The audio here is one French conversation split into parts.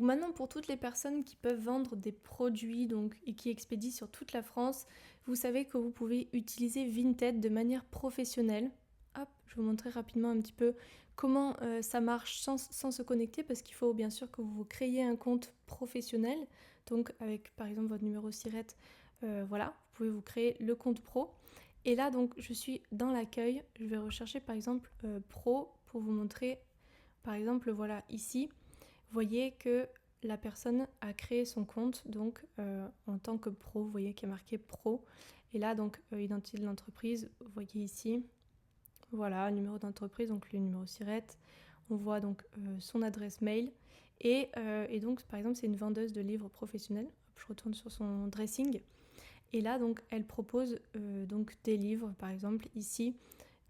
maintenant, pour toutes les personnes qui peuvent vendre des produits et qui expédient sur toute la France, vous savez que vous pouvez utiliser Vinted de manière professionnelle. Hop, je vais vous montrer rapidement un petit peu comment ça marche sans se connecter, parce qu'il faut bien sûr que vous créiez un compte professionnel. Donc avec par exemple votre numéro SIRET, voilà, vous pouvez vous créer le compte pro. Et là donc je suis dans l'accueil, je vais rechercher par exemple pro pour vous montrer. Par exemple, voilà, ici, vous voyez que la personne a créé son compte donc en tant que pro. Vous voyez qu'il y a marqué pro. Et là, donc, identité de l'entreprise, vous voyez ici, voilà, numéro d'entreprise, donc le numéro SIRET. On voit donc son adresse mail. Et donc, par exemple, c'est une vendeuse de livres professionnels. Hop, je retourne sur son dressing. Et là, donc, elle propose donc des livres, par exemple, ici.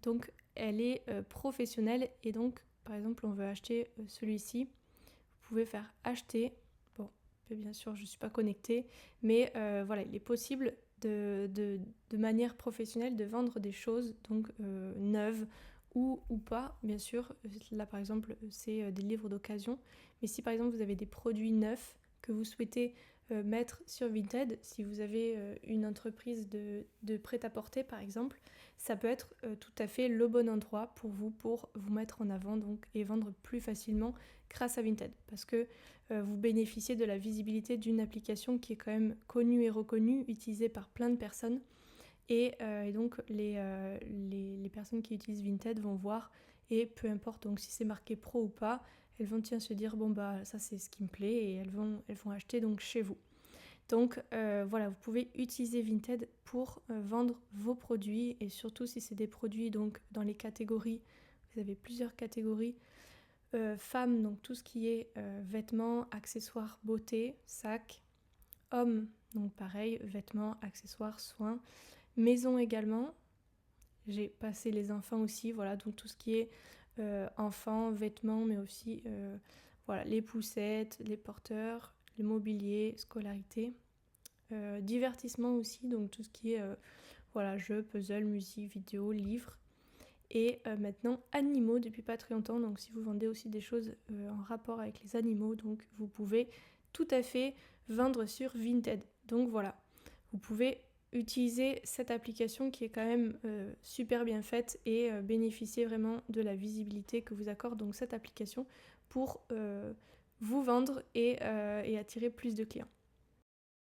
Donc, elle est professionnelle et donc, par exemple, on veut acheter celui-ci. Vous pouvez faire acheter. Bon, bien sûr, je ne suis pas connectée, mais voilà, il est possible de manière professionnelle de vendre des choses donc neuves ou pas, bien sûr. Là, par exemple, c'est des livres d'occasion. Mais si, par exemple, vous avez des produits neufs que vous souhaitez mettre sur Vinted, si vous avez une entreprise de prêt-à-porter par exemple, ça peut être tout à fait le bon endroit pour vous mettre en avant donc, et vendre plus facilement grâce à Vinted, parce que vous bénéficiez de la visibilité d'une application qui est quand même connue et reconnue, utilisée par plein de personnes. Et donc les personnes qui utilisent Vinted vont voir, et peu importe donc si c'est marqué pro ou pas, elles vont se dire bon bah ça c'est ce qui me plaît, et elles vont acheter donc chez vous. Donc voilà, vous pouvez utiliser Vinted pour vendre vos produits, et surtout si c'est des produits donc dans les catégories, vous avez plusieurs catégories. Femmes, donc tout ce qui est vêtements, accessoires, beauté, sacs. Hommes, donc pareil, vêtements, accessoires, soins. Maison également. J'ai passé les enfants aussi, voilà, donc tout ce qui est enfants, vêtements, mais aussi voilà, les poussettes, les porteurs, le mobilier, scolarité. Divertissement aussi, donc tout ce qui est voilà, jeux, puzzles, musique, vidéo, livres. Et maintenant animaux depuis pas très longtemps, donc si vous vendez aussi des choses en rapport avec les animaux, donc vous pouvez tout à fait vendre sur Vinted. Donc voilà, vous pouvez utiliser cette application qui est quand même super bien faite, et bénéficier vraiment de la visibilité que vous accorde donc cette application pour vous vendre et attirer plus de clients.